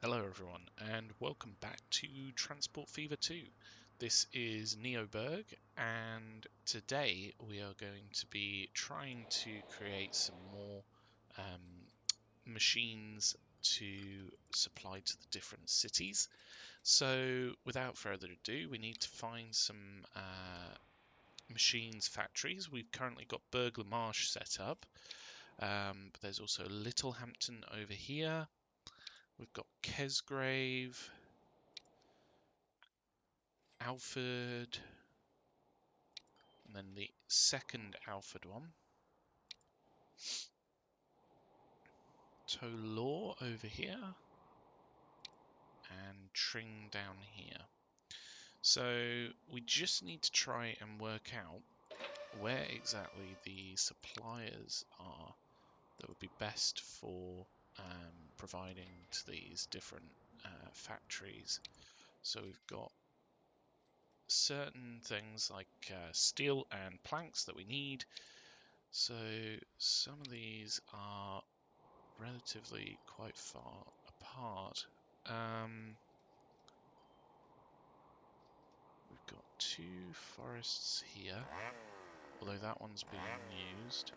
Hello everyone and welcome back to Transport Fever 2. This is NeoBurgh and today we are going to be trying to create some more machines to supply to the different cities. So without further ado, we need to find some machines factories. We've currently got Burglar Marsh set up, but there's also Littlehampton over here. We've got Kesgrave, Alford, and then the second Alford one. Tolaw over here, and Tring down here. So we just need to try and work out where exactly the suppliers are that would be best for providing to these different factories. So we've got certain things like steel and planks that we need. So some of these are relatively quite far apart. We've got two forests here, although that one's being used.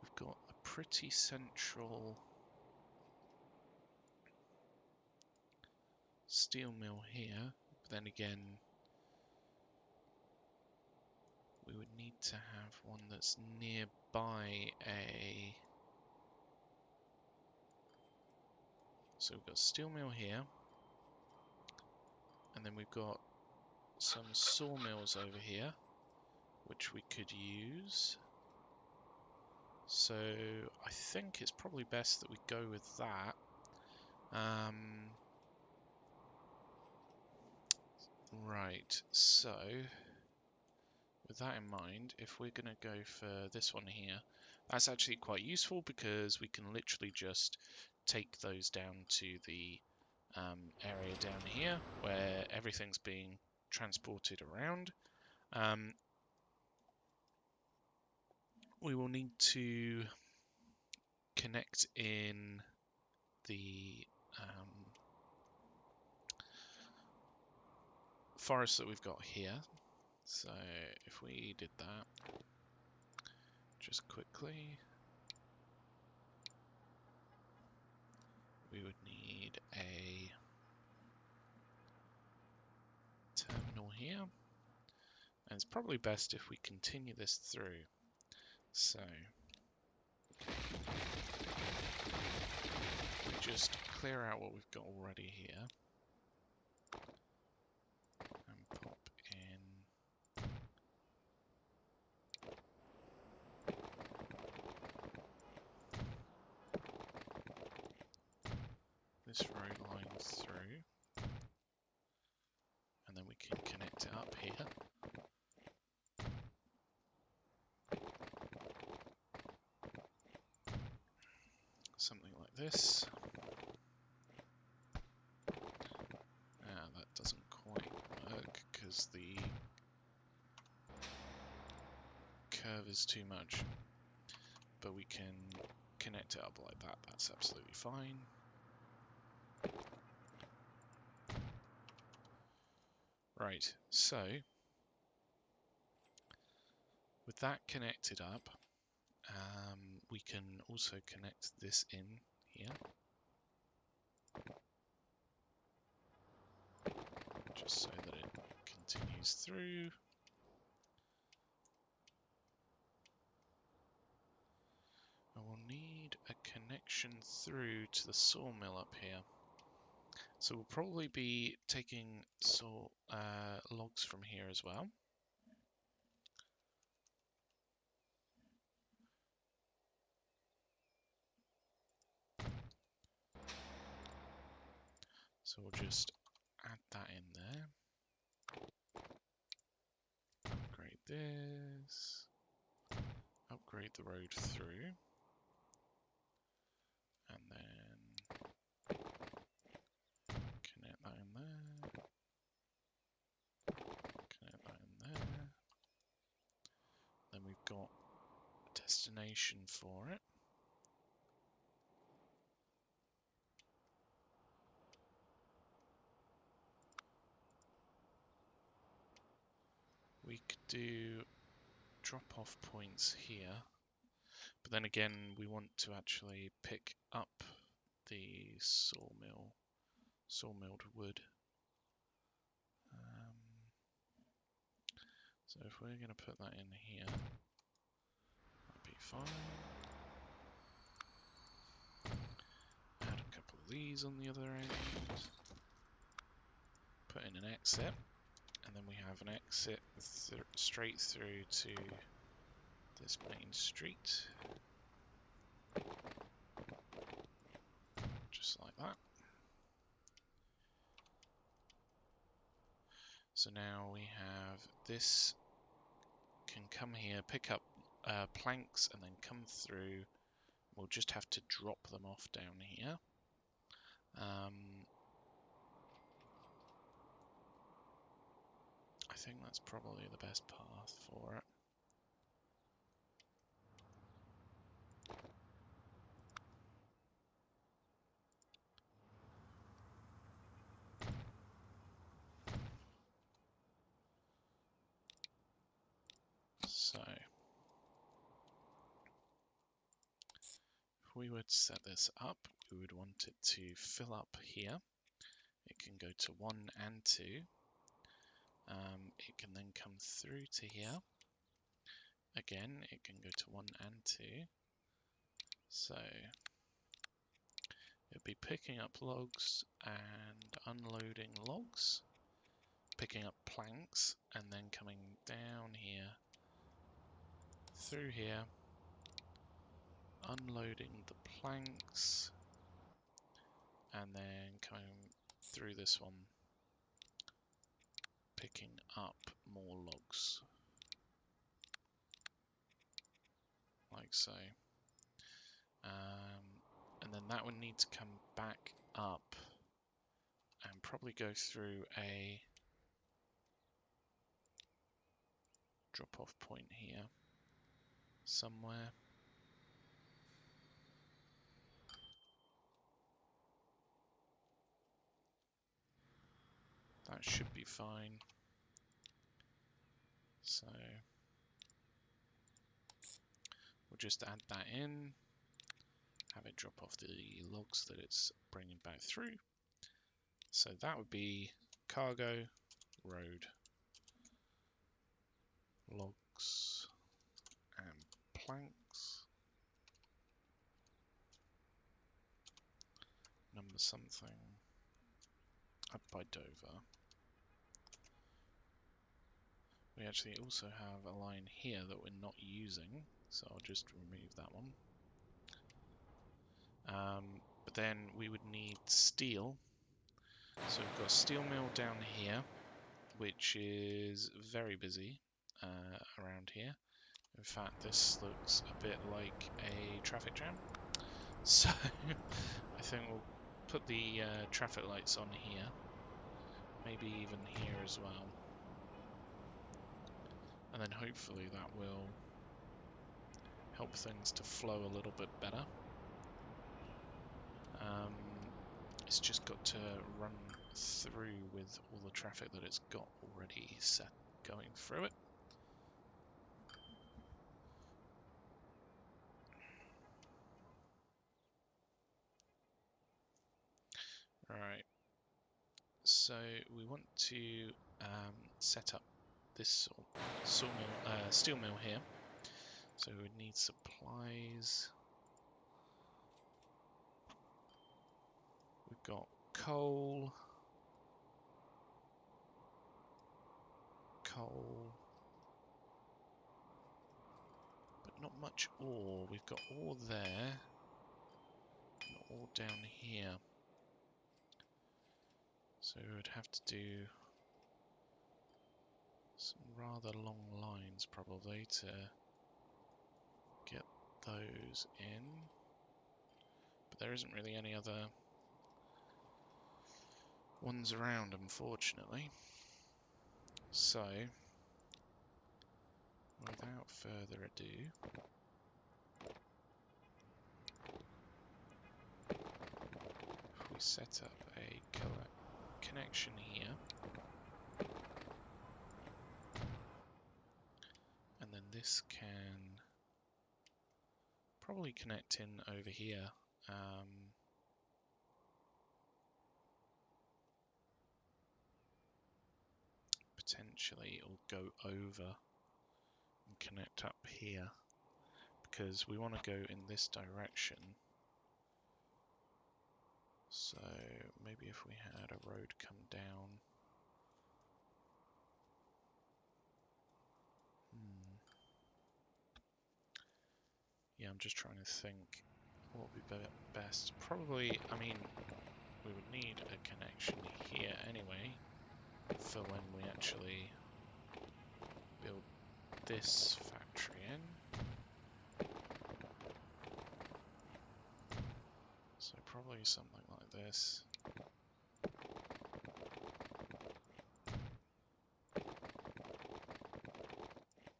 We've got a pretty central steel mill here, but then again we would need to have one that's nearby a... So we've got steel mill here, and then we've got some sawmills over here, which we could use. So I think it's probably best that we go with that. Right, so with that in mind, if we're going to go for this one here, that's actually quite useful because we can literally just take those down to the area down here where everything's being transported around. We will need to connect in the forest that we've got here. So if we did that just quickly, we would need a terminal here, and it's probably best if we continue this through. So we just clear out what we've got already here and pop in this road line through, and then we can connect it up here. Something like this. That doesn't quite work because the curve is too much, but we can connect it up like that. That's absolutely fine. Right, so with that connected up, we can also connect this in here, just so that it continues through. I will need a connection through to the sawmill up here. So we'll probably be taking logs from here as well. So we'll just add that in there. Upgrade this. Upgrade the road through. And then connect that in there. Connect that in there. Then we've got a destination for it. We could do drop-off points here, but then again, we want to actually pick up the sawmilled wood. So if we're going to put that in here, that'd be fine. Add a couple of these on the other end. Put in an exit, and then we have an exit straight through to this main street. Just like that. So now we have this can come here, pick up planks, and then come through. We'll just have to drop them off down here. I think that's probably the best path for it. So, if we were to set this up, we would want it to fill up here. It can go to 1 and 2. It can then come through to here. Again, it can go to 1 and 2. So, it'd be picking up logs and unloading logs, picking up planks, and then coming down here, through here, unloading the planks, and then coming through this one, picking up more logs, like so. And then that would need to come back up and probably go through a drop-off point here somewhere. That should be fine. So we'll just add that in, have it drop off the logs that it's bringing back through. So that would be cargo, road, logs, and planks. Number something up by Dover. We actually also have a line here that we're not using, so I'll just remove that one. But then we would need steel. So we've got a steel mill down here, which is very busy around here. In fact, this looks a bit like a traffic jam. So I think we'll put the traffic lights on here, maybe even here as well. And then hopefully that will help things to flow a little bit better. It's just got to run through with all the traffic that it's got already set going through it. Alright, so we want to set up this steel mill here. So we would need supplies. We've got coal, but not much ore. We've got ore there, and ore down here. So we would have to do some rather long lines probably to get those in. But there isn't really any other ones around, unfortunately. So without further ado, if we set up a connection here, and then this can probably connect in over here. Potentially it'll go over and connect up here, because we want to go in this direction. So maybe if we had a road come down. Yeah, I'm just trying to think what would be best. Probably, I mean, we would need a connection here anyway for when we actually build this factory in. So probably something like this.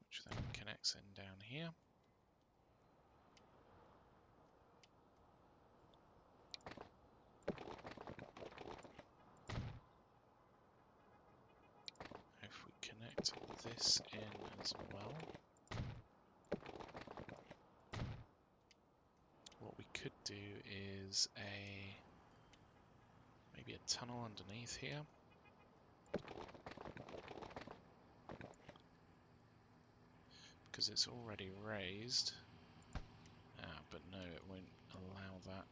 Which then connects in down here. If we connect this in as well, what we could do is maybe a tunnel underneath here. Because it's already raised. But no, it won't allow that.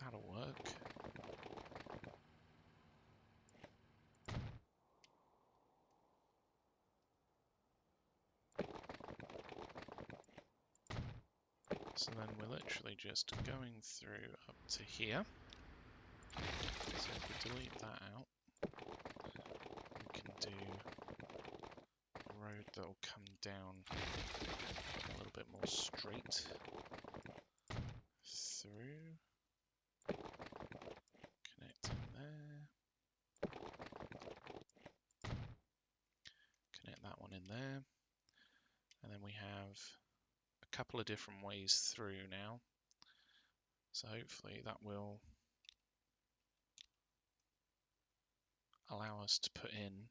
That'll work. So then we're literally just going through up to here. So if we delete that out, we can do a road that will come down a little bit more straight through. Connect in there. Connect that one in there. And then we have a couple of different ways through now. So hopefully that will allow us to put in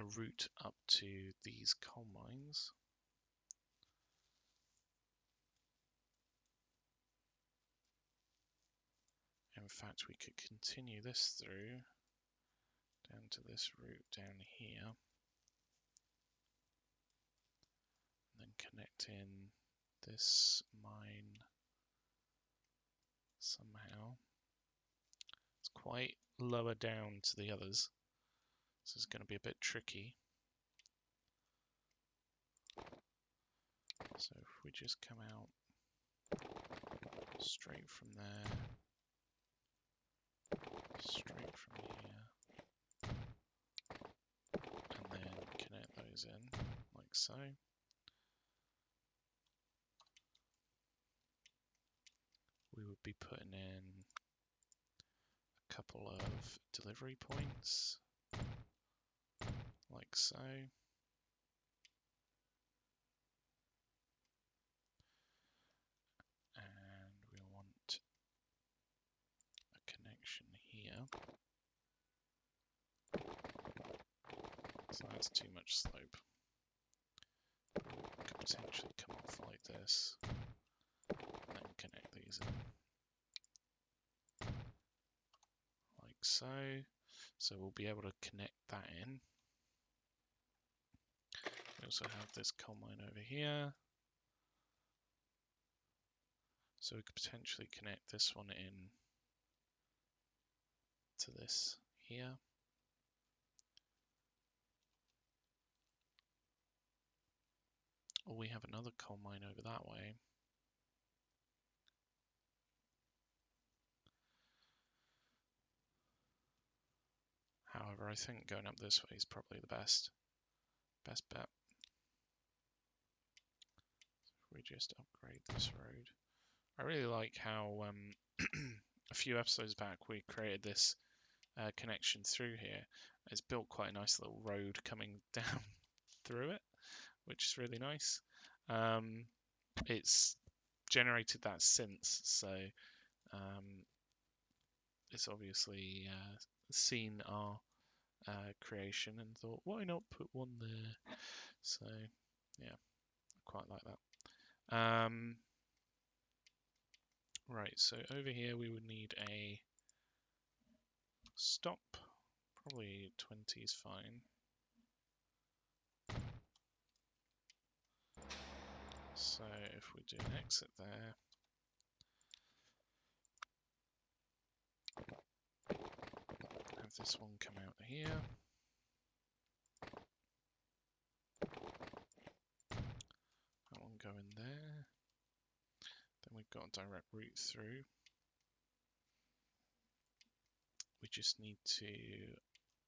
a route up to these coal mines. In fact, we could continue this through down to this route down here, and then connect in this mine somehow. It's quite lower down to the others, so it's going to be a bit tricky. So if we just come out straight from there, straight from here, and then connect those in like so. We would be putting in a couple of delivery points like so. And we want a connection here. So that's too much slope. We could potentially come off like this, and then connect these in. Like so. So we'll be able to connect that in. We also have this coal mine over here. So we could potentially connect this one in to this here. Or we have another coal mine over that way. However, I think going up this way is probably the best bet. So if we just upgrade this road I really like how a few episodes back we created this connection through here. It's built quite a nice little road coming down through it, which is really nice. It's generated that since, so it's obviously seen our creation and thought, why not put one there? So yeah, I quite like that. Right, so over here we would need a stop. Probably 20 is fine. So if we do an exit there, have this one come out here. That one go in there. Then we've got a direct route through. We just need to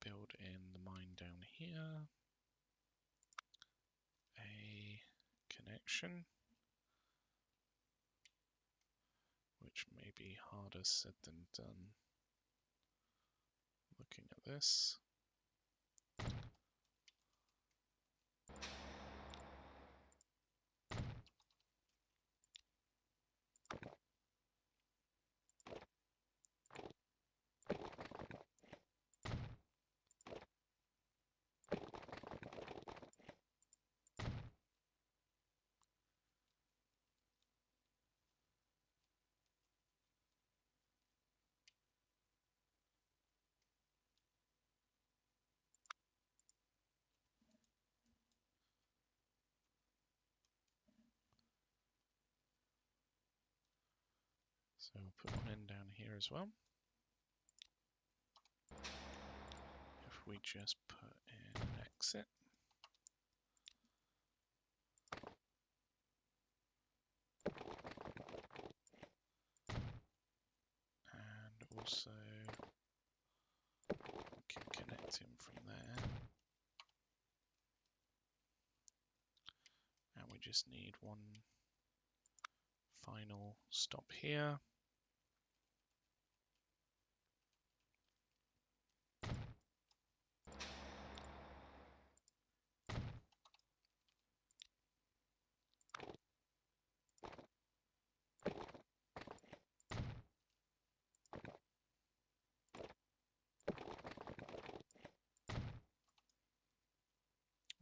build in the mine down here. A connection, which may be harder said than done looking at this. So we'll put one in down here as well. If we just put in an exit. And also we can connect him from there. And we just need one final stop here.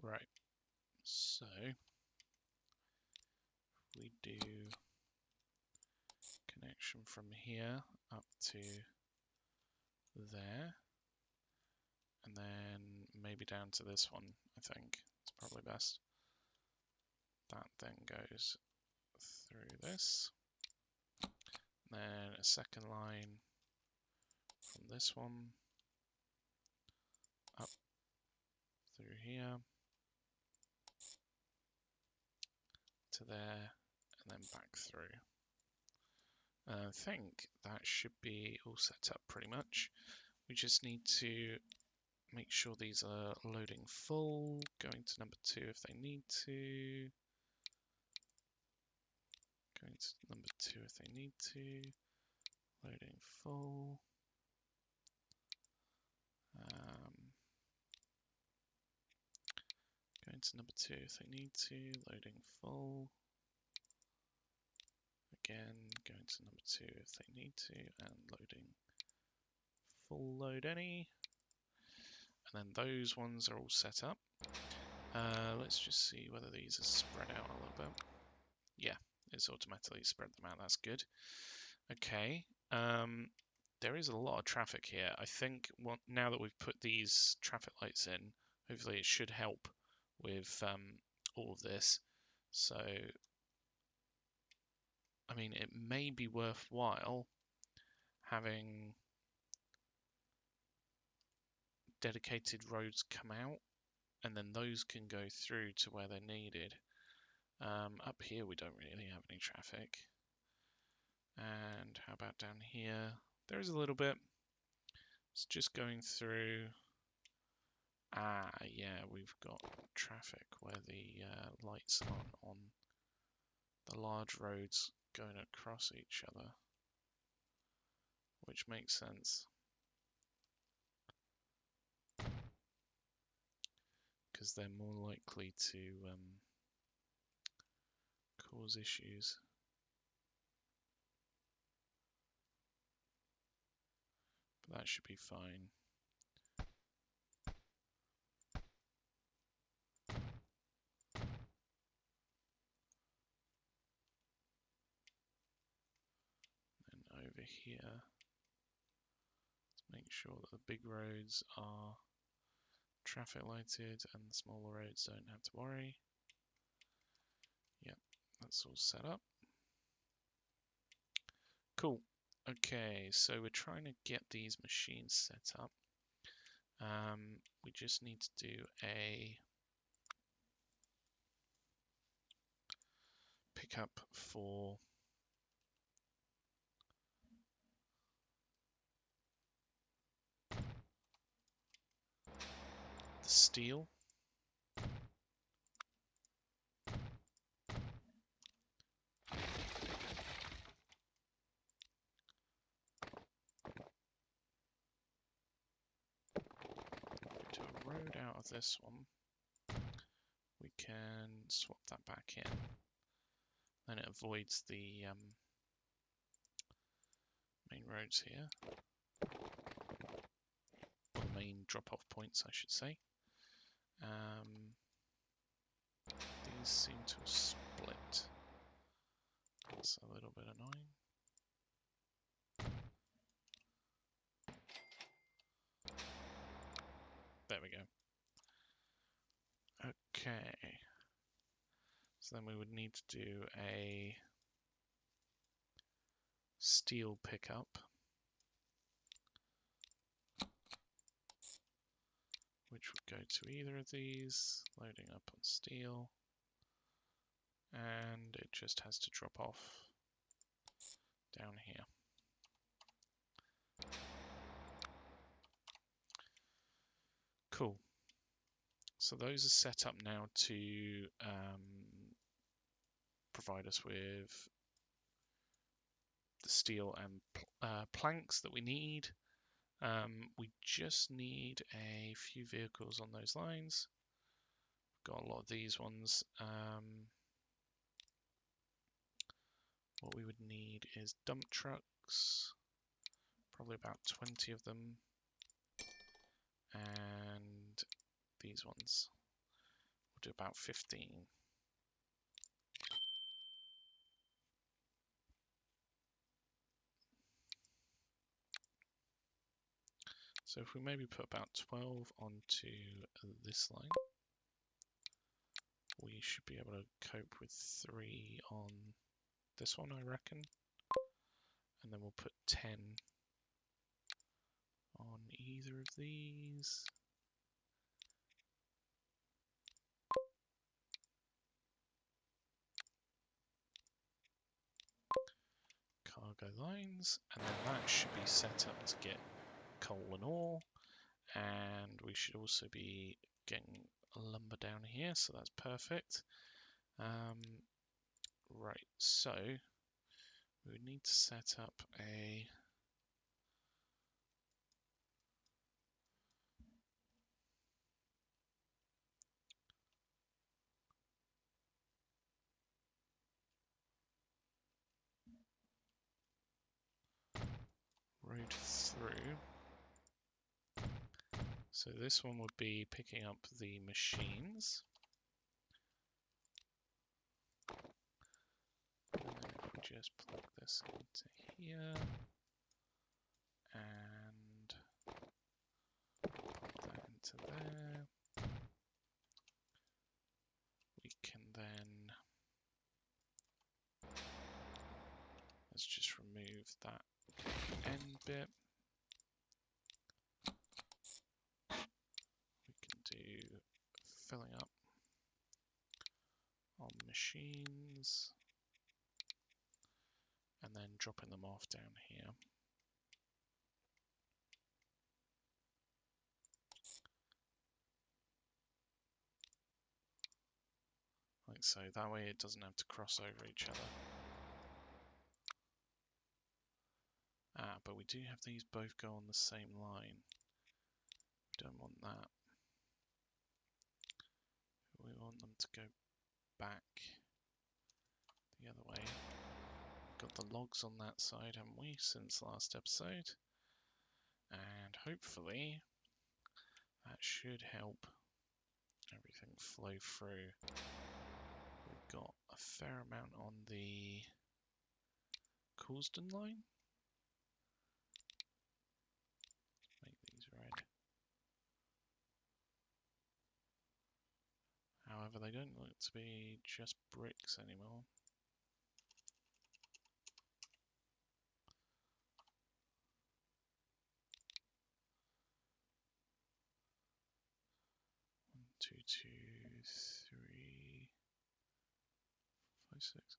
Right, so we do connection from here up to there, and then maybe down to this one. I think it's probably best. That then goes through this, and then a second line from this one up through here to there, and then back through. I think that should be all set up pretty much. We just need to make sure these are loading full, going to number 2 if they need to, going to number 2 if they need to, loading full. Going to number 2 if they need to, loading full. Again, going to number 2 if they need to, and loading full load any. And then those ones are all set up. Let's just see whether these are spread out a little bit. Yeah, it's automatically spread them out. That's good. Okay. There is a lot of traffic here. I think now that we've put these traffic lights in, hopefully it should help with all of this. So, I mean, it may be worthwhile having dedicated roads come out, and then those can go through to where they're needed. Up here we don't really have any traffic. And how about down here? There is a little bit. It's just going through. Yeah, we've got traffic where the lights aren't on the large roads going across each other, which makes sense. Because they're more likely to cause issues. But that should be fine. And over here, let's make sure that the big roads are traffic lighted and the smaller roads don't have to worry. Yep, that's all set up. Cool. Okay, so we're trying to get these machines set up. We just need to do a pickup for the steel. Do a road out of this one. We can swap that back in. Then it avoids the main roads here. Or the main drop-off points, I should say. These seem to have split. That's a little bit annoying. There we go. Okay. So then we would need to do a steel pickup, which would go to either of these, loading up on steel, and it just has to drop off down here. Cool. So those are set up now to provide us with the steel and planks that we need. We just need a few vehicles on those lines. Got a lot of these ones. What we would need is dump trucks, probably about 20 of them, and these ones. We'll do about 15. So if we maybe put about 12 onto this line, we should be able to cope with 3 on this one, I reckon. And then we'll put 10 on either of these. Cargo lines, and then that should be set up to get coal and ore, and we should also be getting lumber down here, so that's perfect. Right, so we would need to set up a road through. So this one would be picking up the machines. And then if we just plug this into here and pop that into there, we can then, let's just remove that end bit. We can do filling up on machines and then dropping them off down here. Like so, that way it doesn't have to cross over each other. but we do have these both go on the same line. Don't want that. We want them to go back the other way. Got the logs on that side, haven't we, since last episode? And hopefully that should help everything flow through. We've got a fair amount on the Coulsdon line. Make these red. However, they don't look to be just bricks anymore. One, two, three, 5, 6.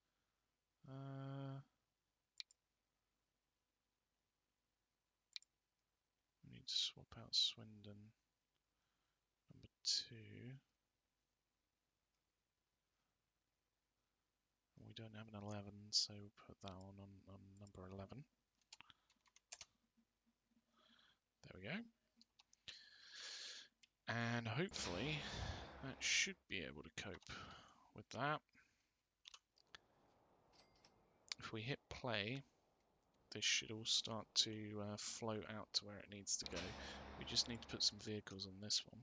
We need to swap out Swindon number 2. We don't have an 11, so we'll put that on number 11. There we go. And hopefully that should be able to cope with that. If we hit play, this should all start to float out to where it needs to go. We just need to put some vehicles on this one.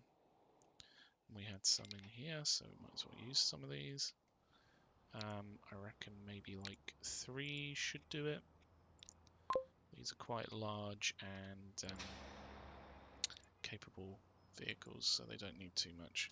We had some in here, so we might as well use some of these. I reckon maybe like 3 should do it. These are quite large and capable vehicles, so they don't need too much.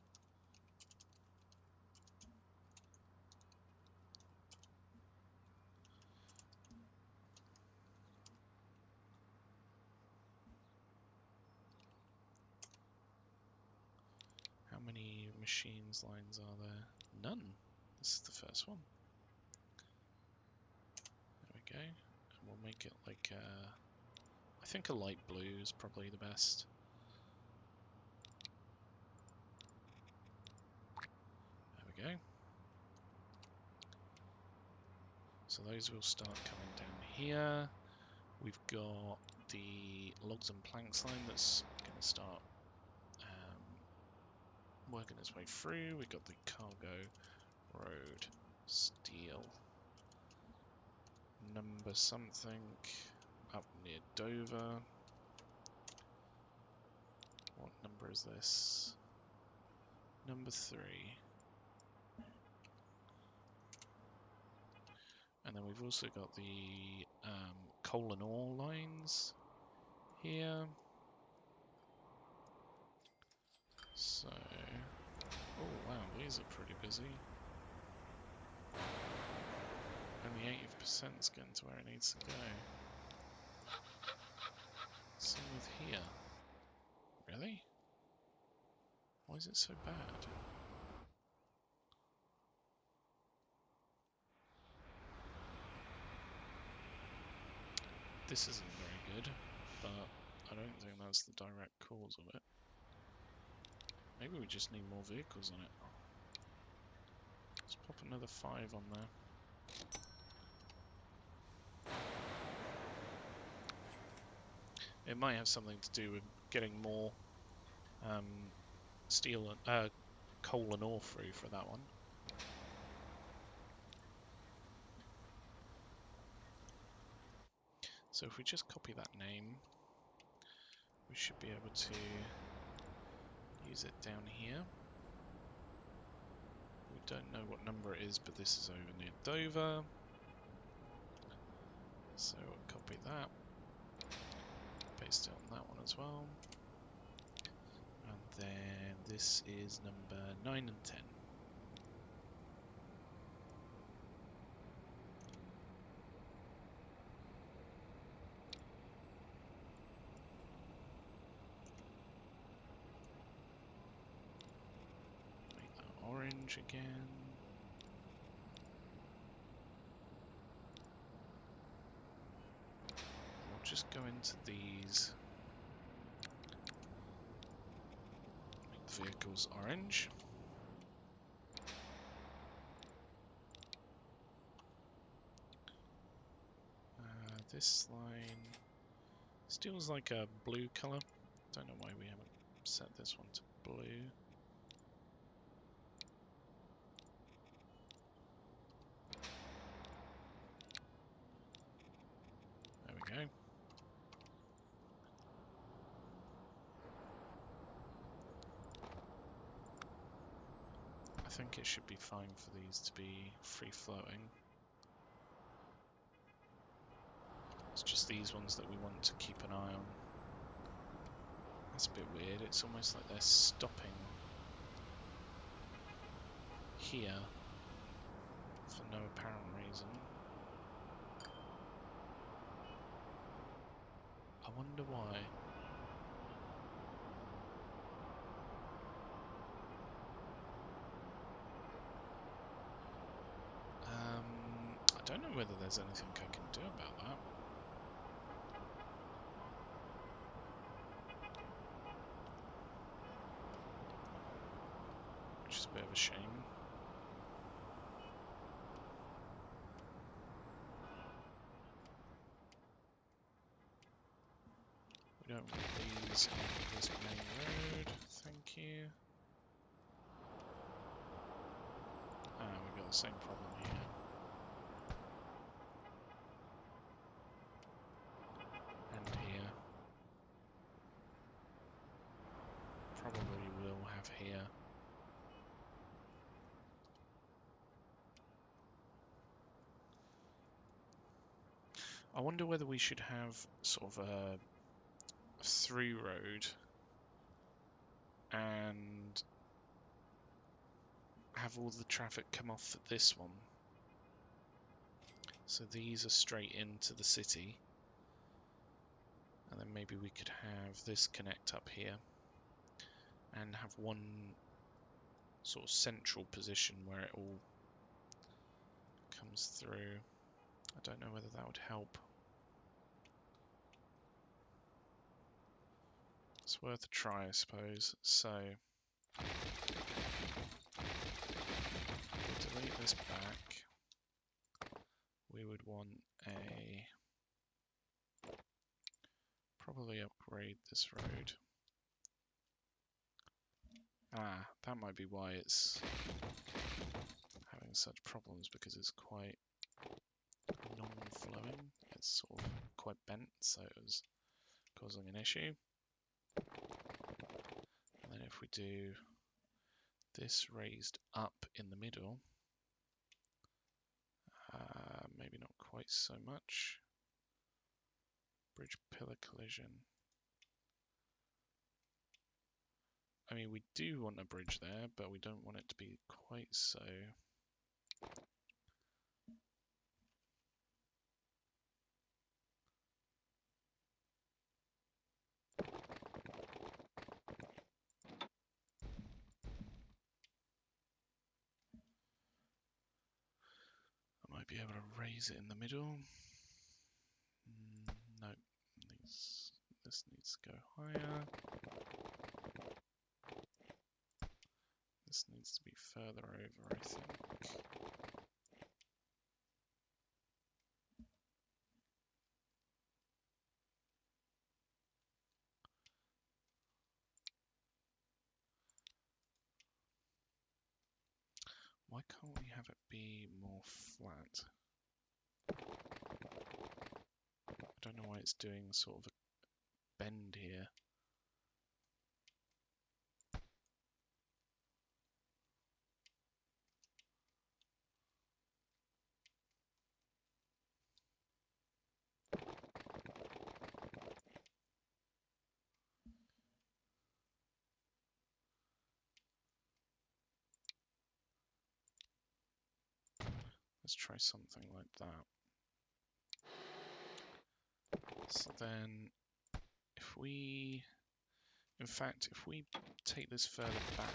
How many machines lines are there? None. This is the first one. There we go. And we'll make it like I think a light blue is probably the best. There we go. So those will start coming down here. We've got the logs and planks line that's going to start working its way through. We've got the cargo road steel number something up near Dover. What number is this? Number 3. And then we've also got the coal and ore lines here. So, oh wow, these are pretty busy. Only 80% is getting to where it needs to go. Same with here. Really? Why is it so bad? This isn't very good, but I don't think that's the direct cause of it. Maybe we just need more vehicles on it. Let's pop another 5 on there. It might have something to do with getting more steel and coal and ore through for that one. So if we just copy that name, we should be able to use it down here. We don't know what number it is, but this is over near Dover. So we'll copy that, paste it on that one as well. And then this is number 9 and 10. Make that orange again. We'll just go into these. Make the vehicles orange. This line feels like a blue colour. Don't know why we haven't set this one to blue. There we go. I think it should be fine for these to be free floating. It's just these ones that we want to keep an eye on. That's a bit weird. It's almost like they're stopping here for no apparent reason. I wonder why. I don't know whether there's anything I can do about that. Which is a bit of a shame. We don't want these on this main road, thank you. Ah, we've got the same problem here. And here. Probably will have here. I wonder whether we should have sort of a through road and have all the traffic come off at this one. So these are straight into the city. And then maybe we could have this connect up here and have one sort of central position where it all comes through. I don't know whether that would help. It's worth a try, I suppose. So we'll delete this back. We would want a probably upgrade this road. Ah, that might be why it's having such problems, because it's quite non-flowing. It's sort of quite bent, so it was causing an issue. And then if we do this raised up in the middle, maybe not quite so much. Bridge pillar collision. I mean, we do want a bridge there, but we don't want it to be quite so. I might be able to raise it in the middle. No, this needs to go higher. This needs to be further over, I think. Why can't we have it be more flat? I don't know why it's doing sort of a bend here. Let's try something like that. So then, if we, in fact, if we take this further back,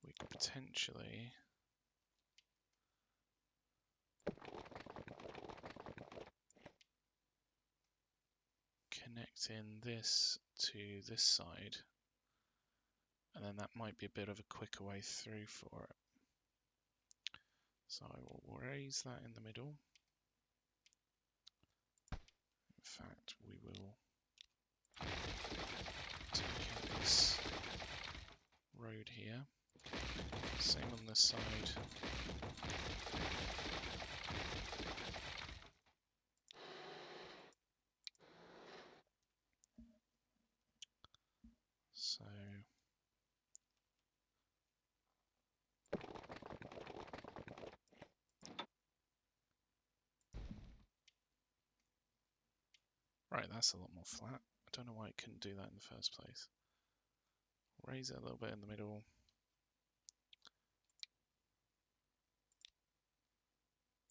we could potentially connect in this to this side, and then that might be a bit of a quicker way through for it. So I will raise that in the middle. fact, we will take out this road here. Same on this side. So right, that's a lot more flat. I don't know why it couldn't do that in the first place. Raise it a little bit in the middle.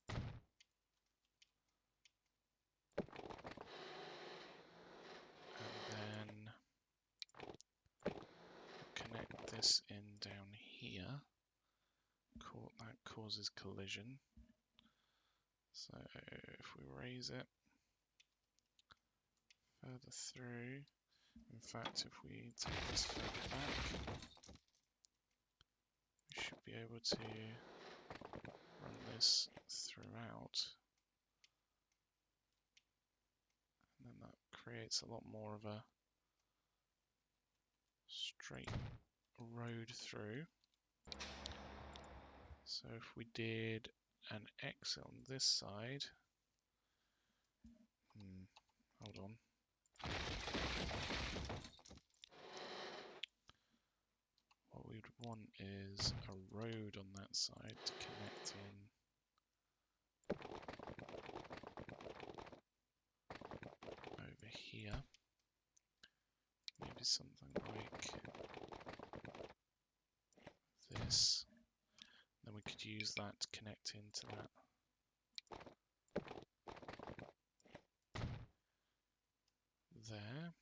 And then connect this in down here. That causes collision. So if we raise it further through, in fact, if we take this further back, we should be able to run this throughout. And then that creates a lot more of a straight road through. So if we did an exit on this side, hold on. What we'd want is a road on that side to connect in over here. Maybe something like this. Then we could use that to connect into that. There.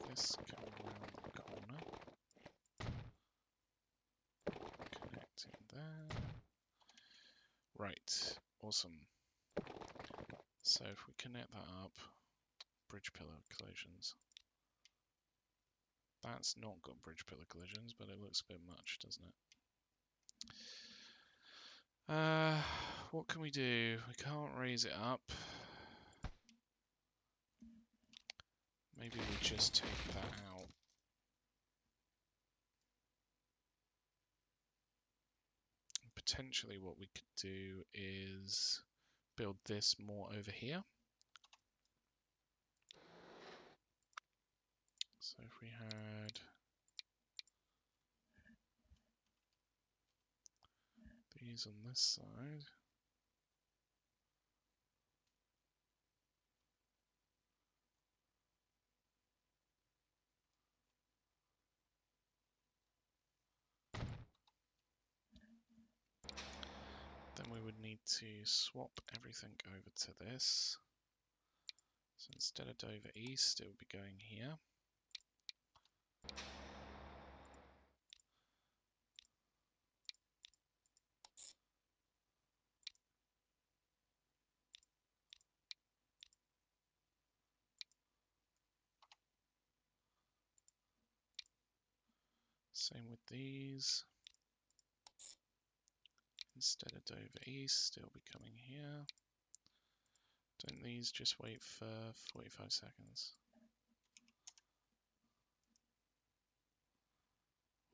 This come around the corner, connect in there. Right, awesome. So if we connect that up, bridge pillar collisions. That's not got bridge pillar collisions, but it looks a bit much, doesn't it? What can we do? We can't raise it up. Maybe we just take that out. Potentially what we could do is build this more over here. So if we had these on this side, then we would need to swap everything over to this. So instead of Dover East, it would be going here. Same with these. Instead of Dover East, it'll be coming here. Don't these just wait for 45 seconds?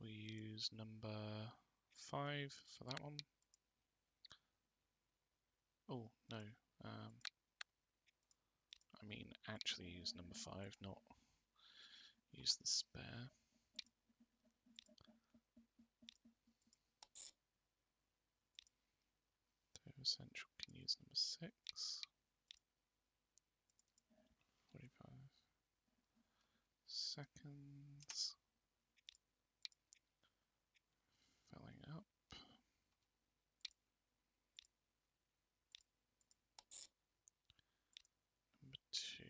We use number 5 for that one. Oh, no. I mean, actually use number 5, not use the spare. Dover Central can use number 6. 45 seconds. Filling up. Number 2.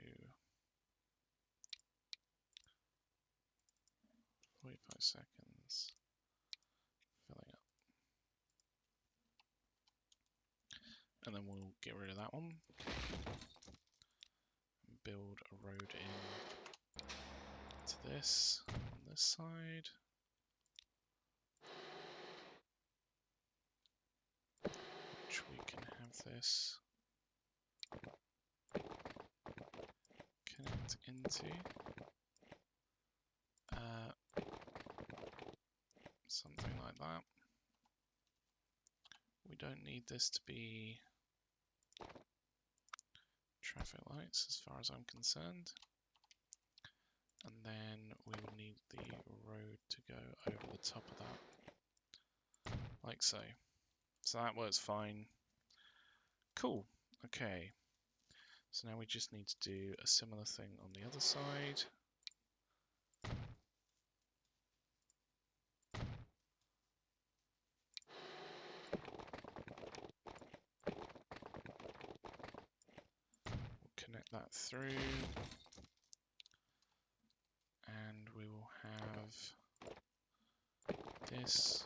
45 seconds. Filling up. And then we'll get rid of that one. road in to this on this side. Which we can have this connect into. Something like that. We don't need this to be traffic lights as far as I'm concerned. And then we would need the road to go over the top of that, like so. So that works fine. Cool. Okay. So now we just need to do a similar thing on the other side. We'll connect that through. And we will have this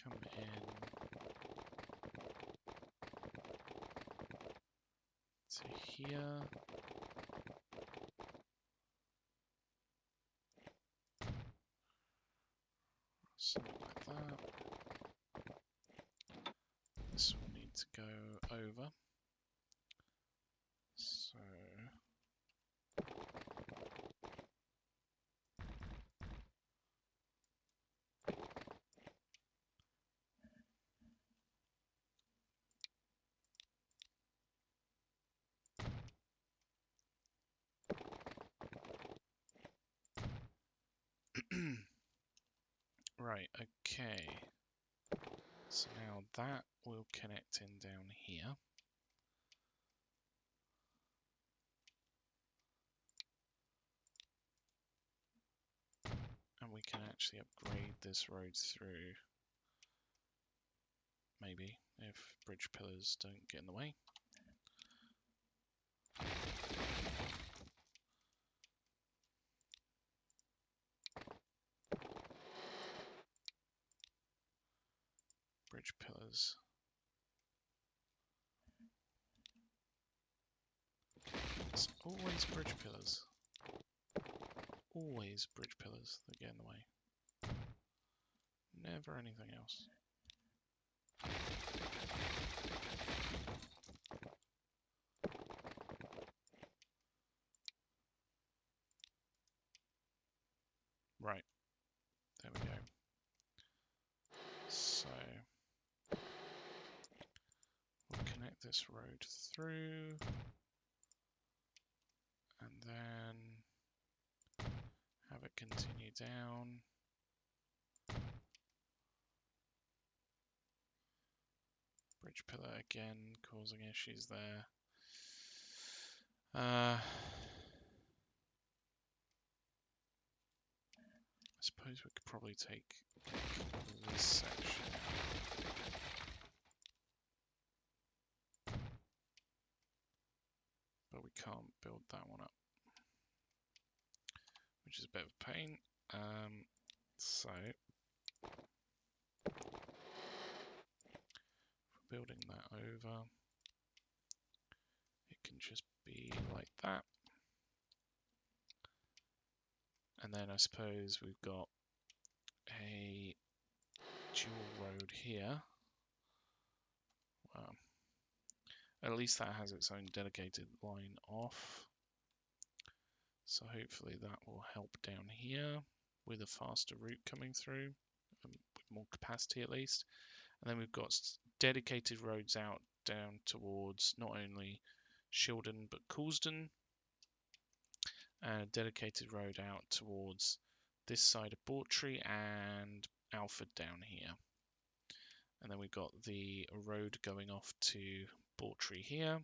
come in to here. Something like that. This will need to go over. So right, okay. So now that will connect in down here. And we can actually upgrade this road through, maybe, if bridge pillars don't get in the way. Bridge pillars. It's always bridge pillars. Always bridge pillars that get in the way. Never anything else. Right, there we go. So we'll connect this road through, and then have it continue down. Bridge pillar again, causing issues there. I suppose we could probably take this section out. But we can't build that one up, which is a bit of a pain. So building that over, it can just be like that. And then I suppose we've got a dual road here. At least that has its own dedicated line off. So hopefully that will help down here with a faster route coming through, with more capacity at least. And then we've got dedicated roads out down towards not only Shildon but Coulsdon, and a dedicated road out towards this side of Bawtry and Alford down here. And then we've got the road going off to Bawtry here.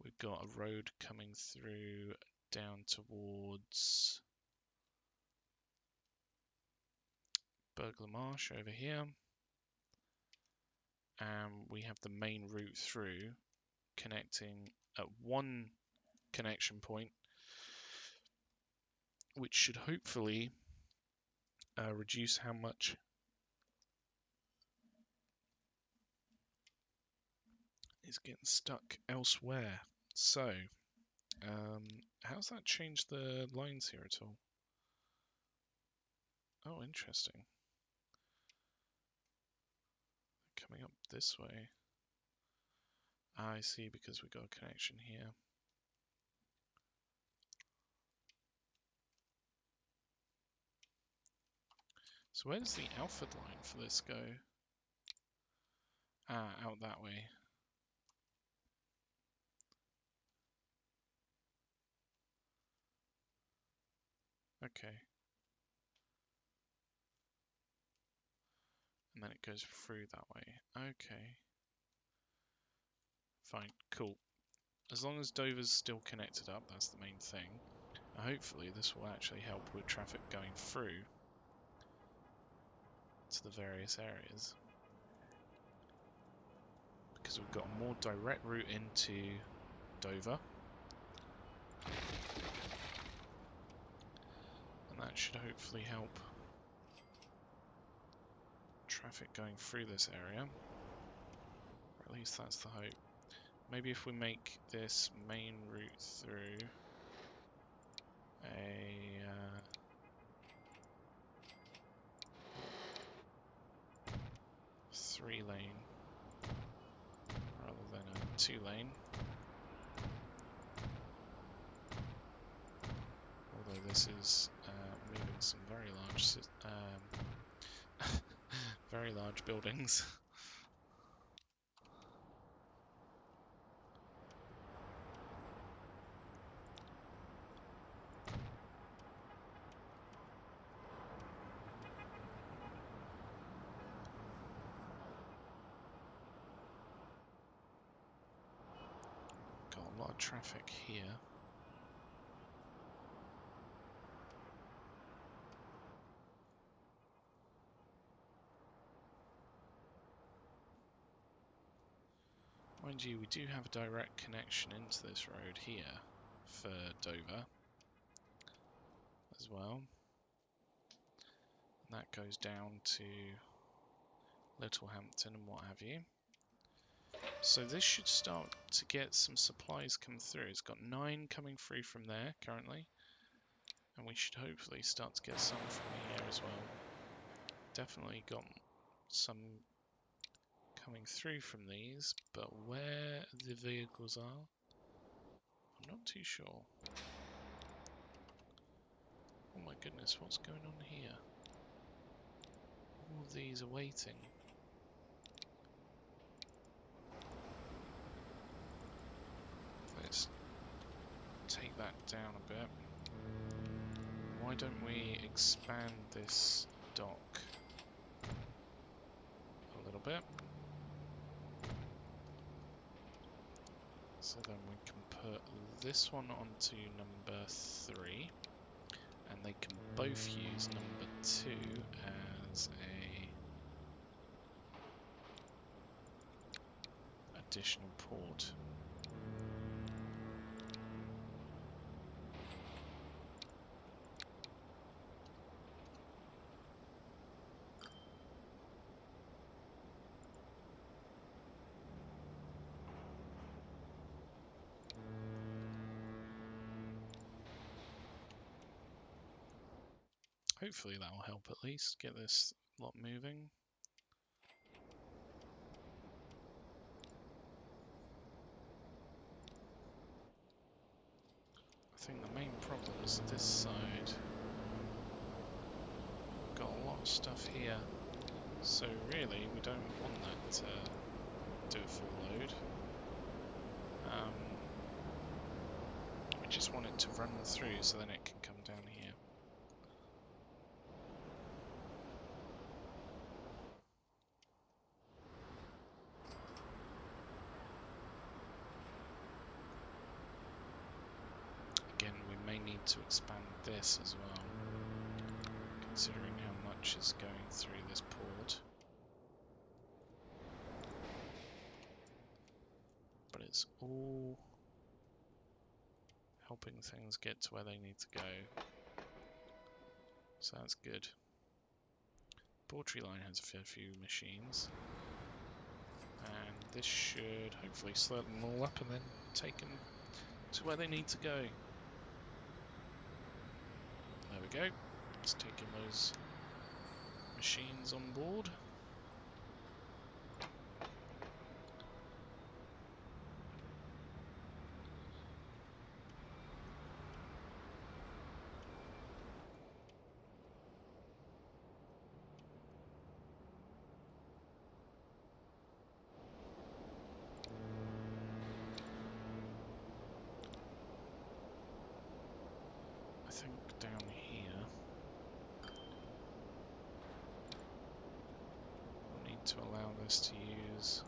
We've got a road coming through down towards Burglar Marsh over here. And we have the main route through connecting at one connection point, which should hopefully reduce how much is getting stuck elsewhere. So How's that changed the lines here at all? Oh, interesting. Coming up this way. I see, because we've got a connection here. So where does the Alford line for this go? Ah, out that way. Okay. And then it goes through that way. Okay. Fine, cool. As long as Dover's still connected up, that's the main thing. Hopefully this will actually help with traffic going through to the various areas. Because we've got a more direct route into Dover. And that should hopefully help traffic going through this area. Or at least that's the hope. Maybe if we make this main route through a 3-lane rather than a 2-lane. Although this is moving some very large buildings. Got a lot of traffic here. Mind you, we do have a direct connection into this road here for Dover as well. And that goes down to Littlehampton and what have you. So this should start to get some supplies come through. It's got 9 coming through from there currently. And we should hopefully start to get some from here as well. Definitely got some coming through from these, but where the vehicles are, I'm not too sure. Oh my goodness, what's going on here? All of these are waiting. Let's take that down a bit. Why don't we expand this dock a little bit? So then we can put this one onto number 3, and they can both use number 2 as a additional port. Hopefully that will help at least get this lot moving. I think the main problem is this side. We've got a lot of stuff here, so really we don't want that to do a full load. We just want it to run through so then it can come down here. Again, we may need to expand this as well, considering how much is going through this port. But it's all helping things get to where they need to go. So that's good. Poultry line has a fair few machines. And this should hopefully slow them all up and then take them to where they need to go. There we go. It's taking those machines on board. I think down here we'll need to allow this to use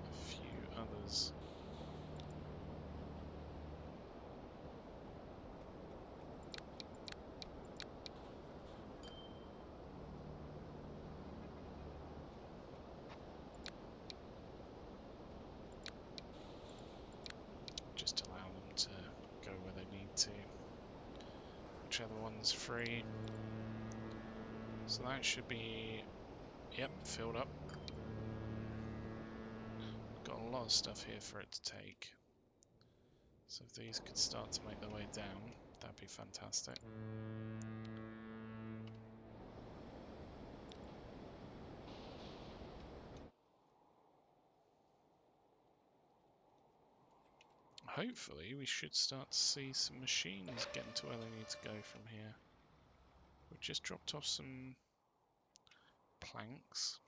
a few others. Just allow them to go where they need to. Whichever one's free. So that should be, yep, filled up. Got a lot of stuff here for it to take. So if these could start to make their way down, that'd be fantastic. Hopefully we should start to see some machines getting to where they need to go from here. We've just dropped off some planks.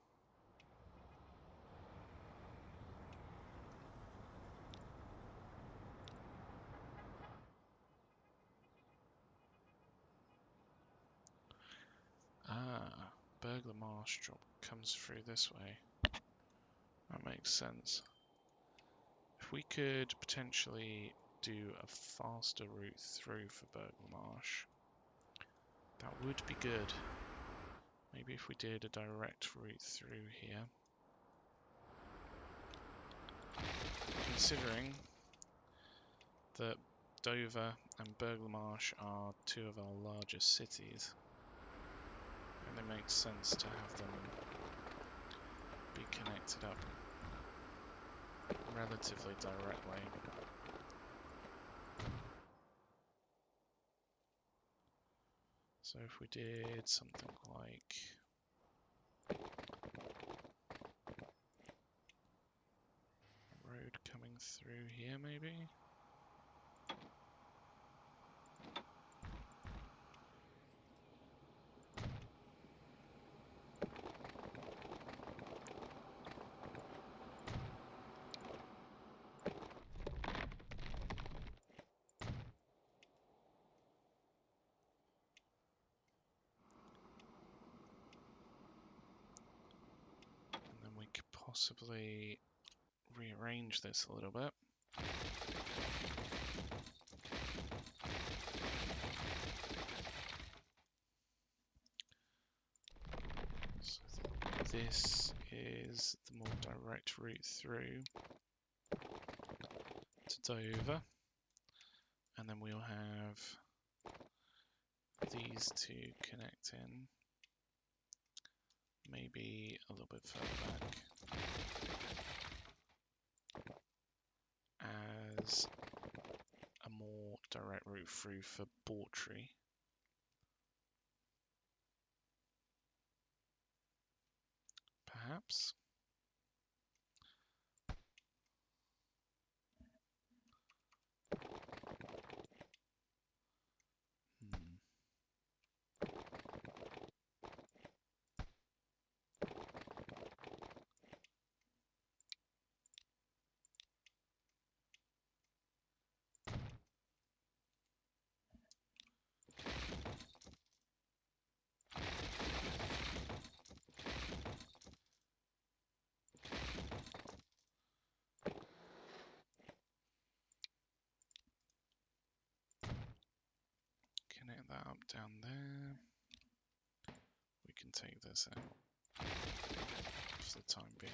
Ah, Burglar Marsh drop comes through this way. That makes sense. If we could potentially do a faster route through for Burglar Marsh, that would be good. Maybe if we did a direct route through here. Considering that Dover and Burglar Marsh are two of our largest cities, and it makes sense to have them be connected up relatively directly. So if we did something like a road coming through here, maybe? Possibly rearrange this a little bit. So this is the more direct route through to Dover, and then we'll have these two connect in, maybe a little bit further back, as a more direct route through for Bawtry. Perhaps. Connect that up down there. We can take this out for the time being,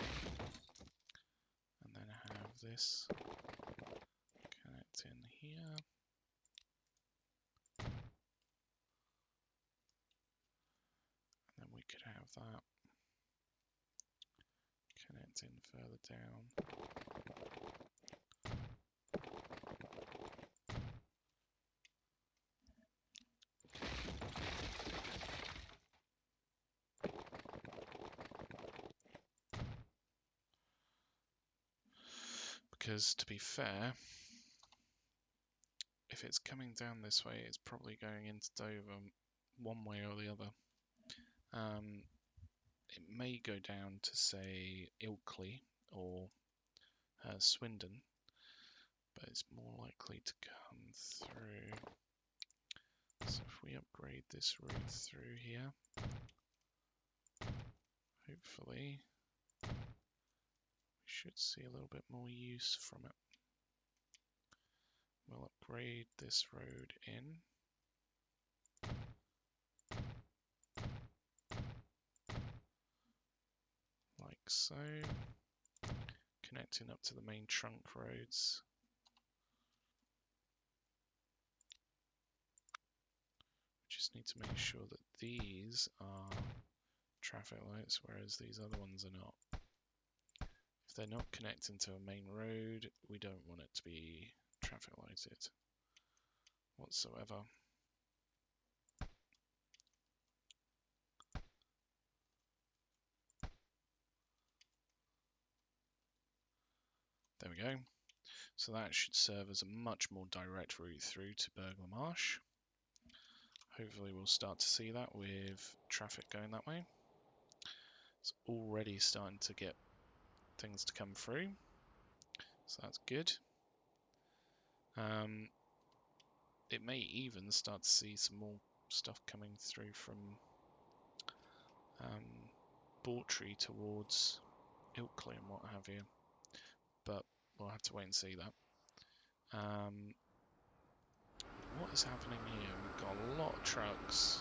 and then have this connect in here. And then we could have that connect in further down. because to be fair, if it's coming down this way, it's probably going into Dover one way or the other. It may go down to, say, Ilkley or Swindon, but it's more likely to come through. So if we upgrade this route through here, hopefully we should see a little bit more use from it. We'll upgrade this road in. Like so. Connecting up to the main trunk roads. Just need to make sure that these are traffic lights, whereas these other ones are not. If they're not connecting to a main road, we don't want it to be traffic lighted whatsoever. There we go. So that should serve as a much more direct route through to Burglar Marsh. Hopefully we'll start to see that with traffic going that way. It's already starting to get things to come through, so that's good. It may even start to see some more stuff coming through from Bawtry towards Ilkley and what have you, but we'll have to wait and see that. What is happening here? We've got a lot of trucks.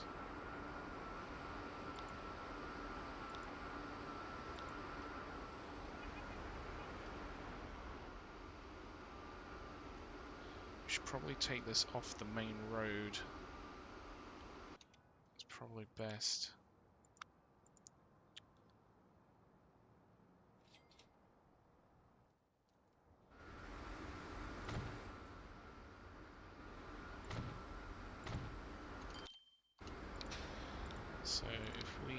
We should probably take this off the main road. It's probably best. So if we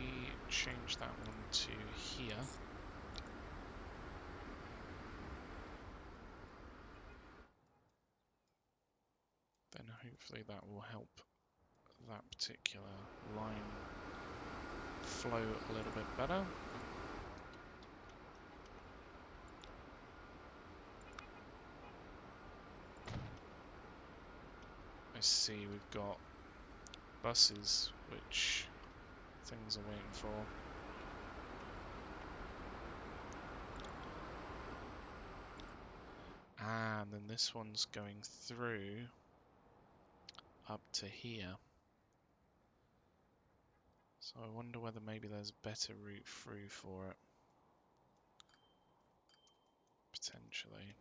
change that one to here, then hopefully that will help that particular line flow a little bit better. I see we've got buses which things are waiting for. And then this one's going through up to here. So I wonder whether maybe there's a better route through for it. Potentially.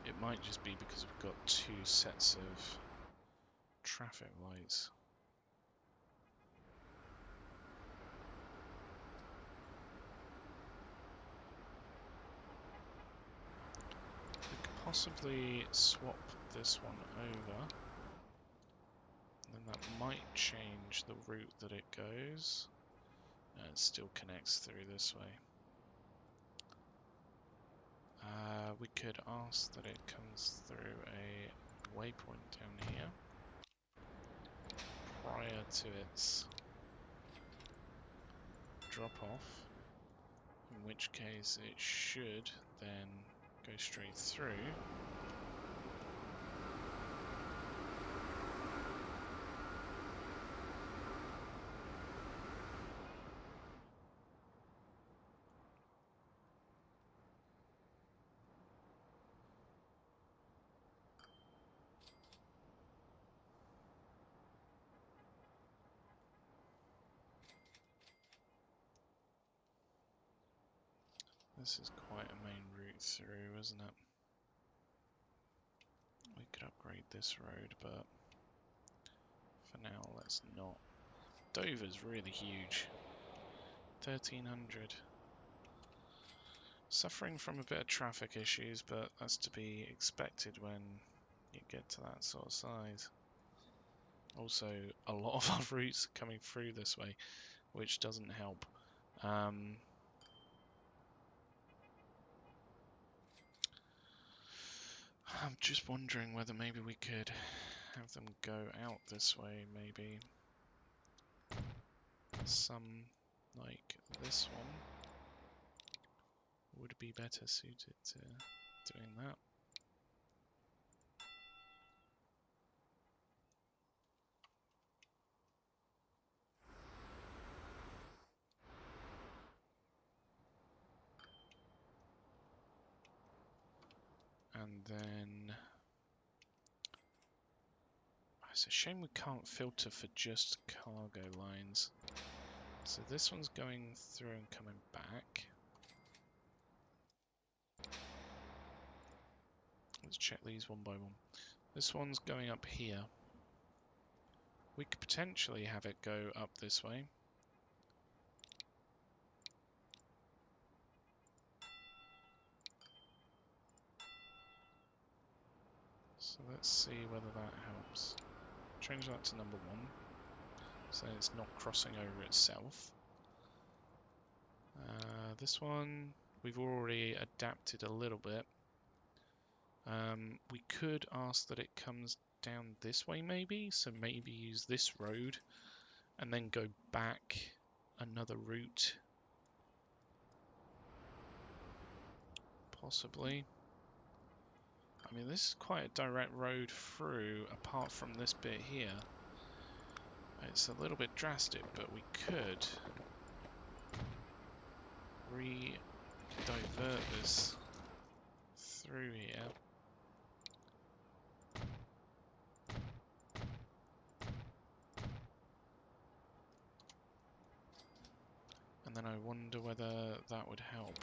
It might just be because we've got two sets of traffic lights. We could possibly swap this one over, and then that might change the route that it goes. No, it still connects through this way. We could ask that it comes through a waypoint down here prior to its drop off, in which case it should then go straight through. This is quite a main route through, isn't it? We could upgrade this road, but for now, let's not. Dover's really huge. 1,300. Suffering from a bit of traffic issues, but that's to be expected when you get to that sort of size. Also, a lot of our routes are coming through this way, which doesn't help. I'm just wondering whether maybe we could have them go out this way, maybe. Some, like this one, would be better suited to doing that. And then it's a shame we can't filter for just cargo lines. So this one's going through and coming back. Let's check these one by one. This one's going up here. We could potentially have it go up this way. So let's see whether that helps. Change that to number 1, so it's not crossing over itself. This one, we've already adapted a little bit. We could ask that it comes down this way maybe, so maybe use this road and then go back another route. Possibly. I mean, this is quite a direct road through, apart from this bit here. It's a little bit drastic, but we could re-divert this through here. And then I wonder whether that would help.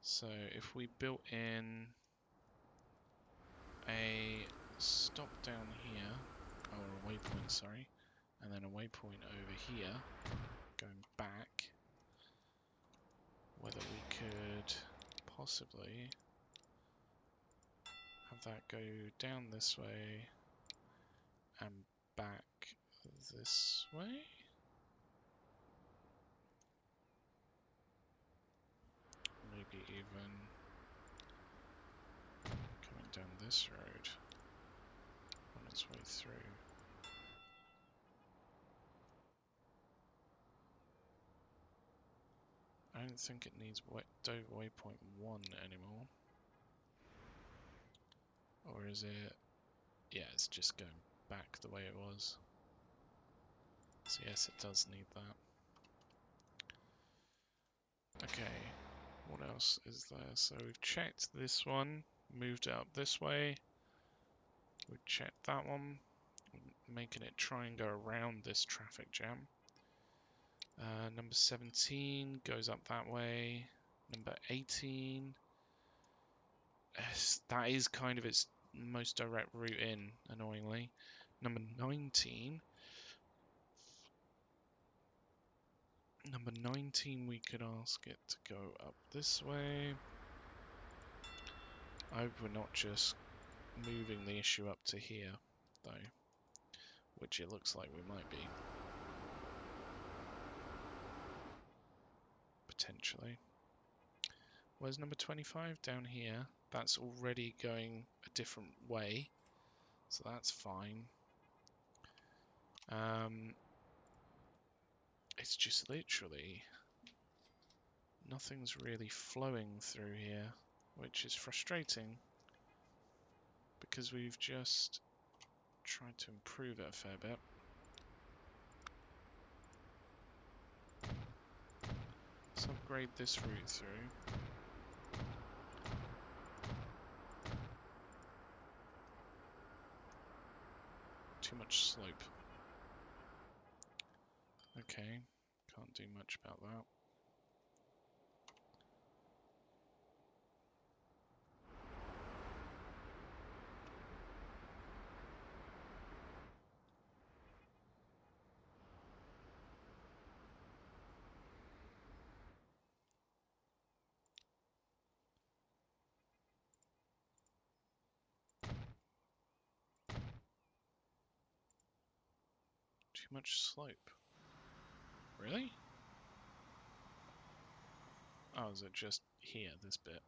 So if we built in a stop down here, or a waypoint, sorry, and then a waypoint over here, going back, whether we could possibly have that go down this way and back this way? Maybe even coming down this road on its way through. I don't think it needs Dover Waypoint 1 anymore. Or is it? Yeah, it's just going back the way it was. So yes, it does need that. Okay, what else is there? So we've checked this one, moved it up this way. We've checked that one, making it try and go around this traffic jam. Number 17 goes up that way. Number 18, that is kind of its most direct route in, annoyingly. Number 19, we could ask it to go up this way. I hope we're not just moving the issue up to here, though, which it looks like we might be. Potentially. Where's number 25? Down here. That's already going a different way, so that's fine. It's just literally nothing's really flowing through here, which is frustrating because we've just tried to improve it a fair bit. Let's upgrade this route through. Too much slope. Okay, can't do much about that. much slope. Really? Oh, is it just here, this bit?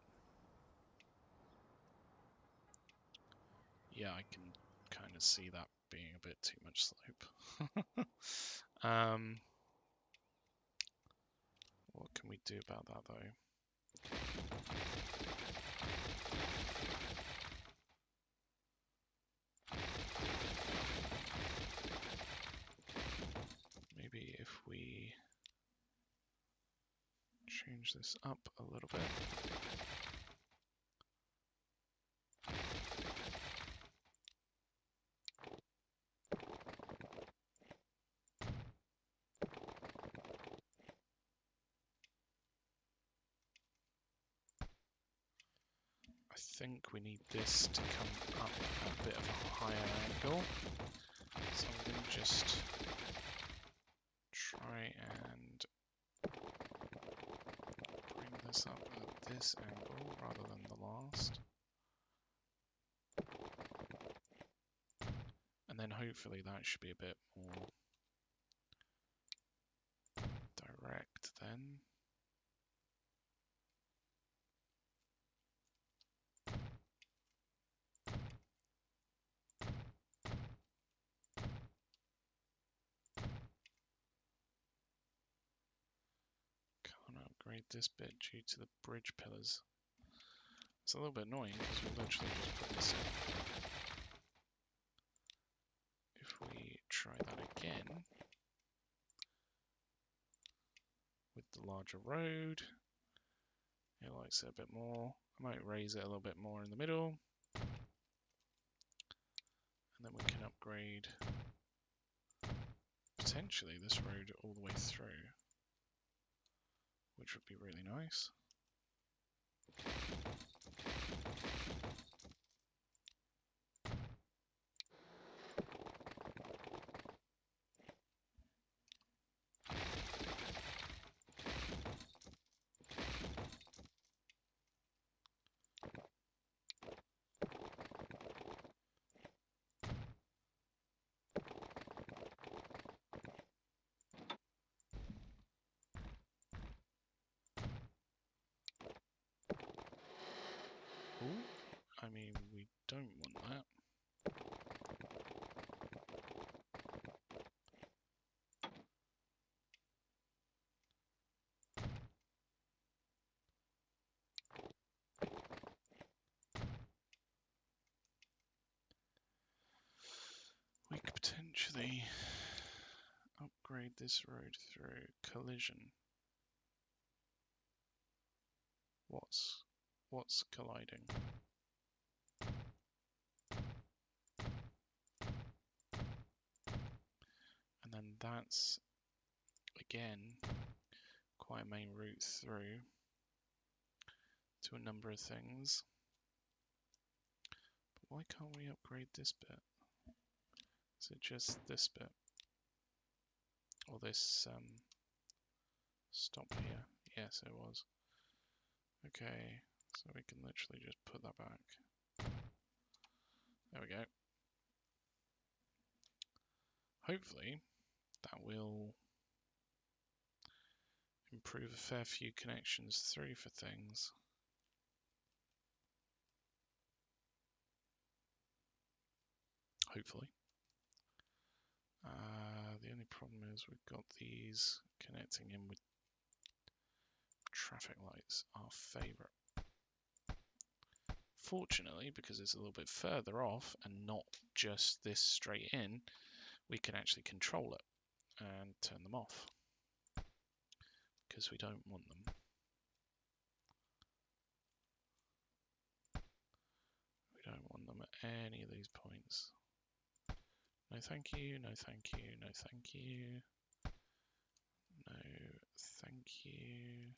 Yeah, I can kind of see that being a bit too much slope. What can we do about that, though? Maybe if we change this up a little bit. I think we need this to come up at a bit of a higher angle. So I'm going to just try and bring this up at this angle rather than the last. And then hopefully that should be a bit more direct then. Can't upgrade this bit due to the bridge pillars. It's a little bit annoying because we literally just put this in. If we try that again with the larger road, it likes it a bit more. I might raise it a little bit more in the middle. And then we can upgrade potentially this road all the way through, which would be really nice. Ooh, I mean, we don't want that. We could potentially upgrade this road through collision. What's colliding? And then that's, again, quite a main route through to a number of things. But why can't we upgrade this bit? Is it just this bit? Or this stop here? Yes, it was. Okay, so we can literally just put that back. There we go. Hopefully, that will improve a fair few connections through for things. Hopefully. The only problem is we've got these connecting in with traffic lights, our favourite. Fortunately, because it's a little bit further off and not just this straight in, we can actually control it and turn them off because we don't want them. We don't want them at any of these points. No thank you, no thank you, no thank you. No thank you.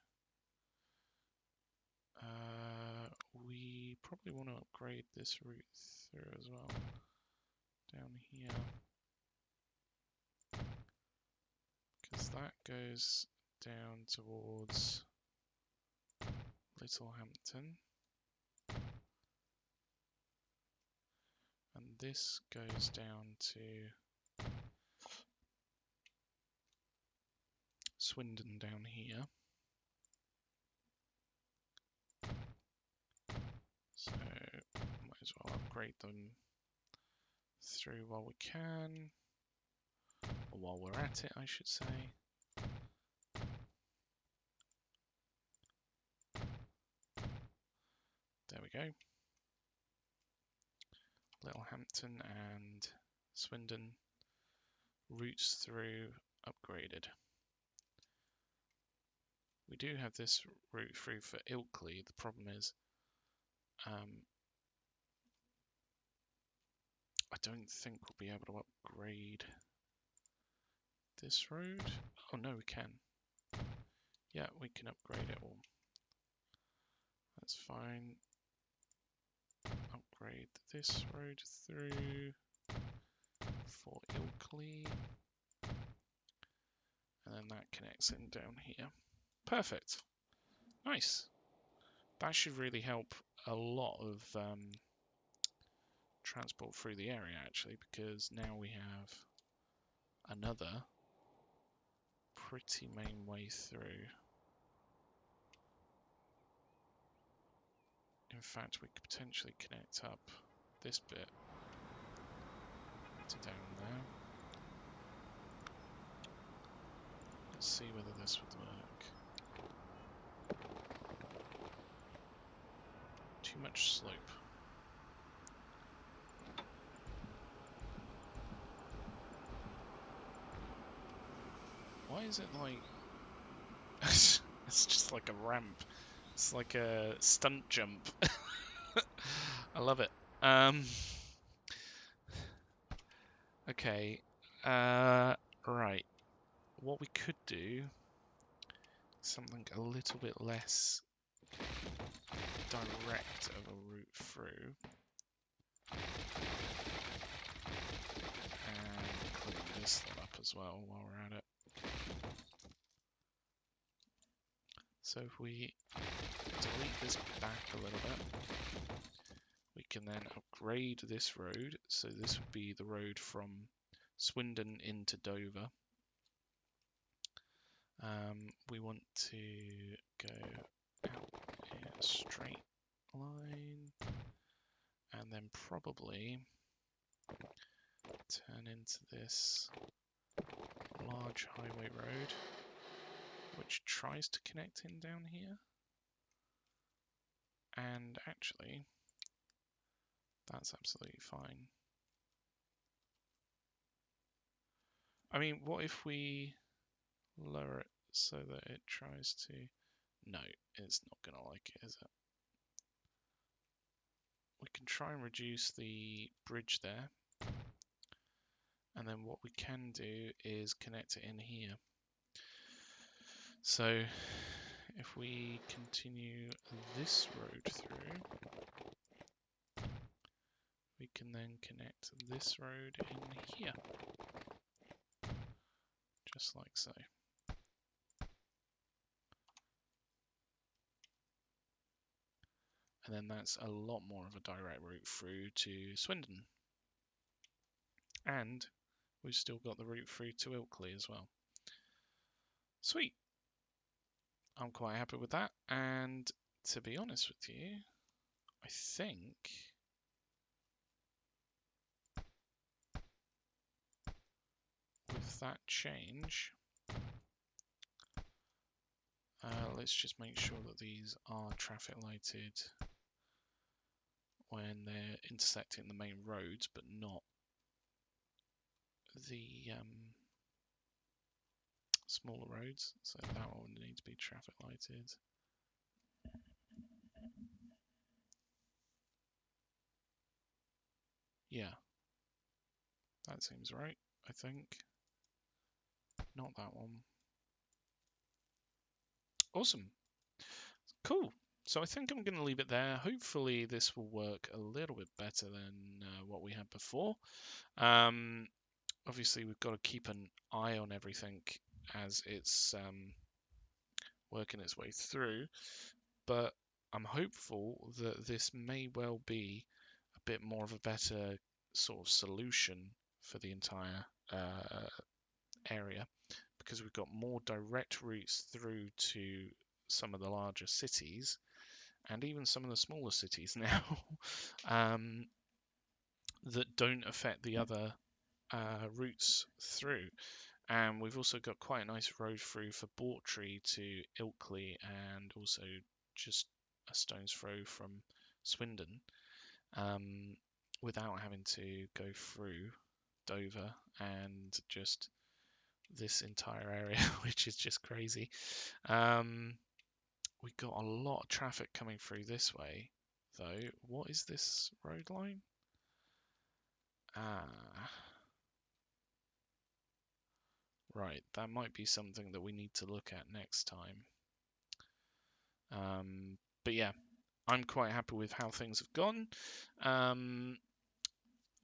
We probably want to upgrade this route through as well. Down here. Because that goes down towards Littlehampton. And this goes down to Swindon down here. So might as well upgrade them through while we can, or while we're at it, I should say. There we go. Littlehampton and Swindon routes through upgraded. We do have this route through for Ilkley. The problem is I don't think we'll be able to upgrade this road. Oh no, we can. Yeah, we can upgrade it all. That's fine. Upgrade this road through for Ilkley. And then that connects in down here. Perfect. Nice. That should really help a lot of transport through the area, actually, because now we have another pretty main way through. In fact, we could potentially connect up this bit to down there. Let's see whether this would work. Too much slope. Why is it like... it's just like a ramp. It's like a stunt jump. I love it. Okay. Right. What we could do, something a little bit less direct of a route through. And clean this one up as well while we're at it. So if we delete this back a little bit, we can then upgrade this road. So this would be the road from Swindon into Dover. We want to go out in a straight line and then probably turn into this large highway road which tries to connect in down here. And actually, that's absolutely fine. I mean, what if we lower it so that it tries to... No, it's not going to like it, is it? We can try and reduce the bridge there. And then what we can do is connect it in here. So if we continue this road through, we can then connect this road in here. Just like so. And then that's a lot more of a direct route through to Swindon. And we've still got the route through to Ilkley as well. Sweet. I'm quite happy with that. And to be honest with you, I think with that change, let's just make sure that these are traffic lighted when they're intersecting the main roads, but not the smaller roads. So that one would need to be traffic lighted. Yeah, that seems right, I think. Not that one. Awesome. Cool. So I think I'm going to leave it there. Hopefully this will work a little bit better than what we had before. Obviously we've got to keep an eye on everything as it's working its way through, but I'm hopeful that this may well be a bit more of a better sort of solution for the entire area, because we've got more direct routes through to some of the larger cities and even some of the smaller cities now that don't affect the other routes through. And we've also got quite a nice road through for Bawtry to Ilkley, and also just a stone's throw from Swindon, without having to go through Dover and just this entire area, which is just crazy. We've got a lot of traffic coming through this way, though. What is this road line? Right, that might be something that we need to look at next time. But yeah, I'm quite happy with how things have gone.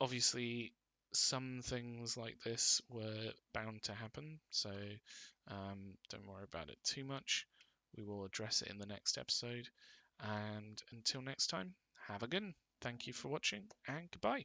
Obviously, some things like this were bound to happen, so don't worry about it too much. We will address it in the next episode. And until next time, have a good one. Thank you for watching, and goodbye.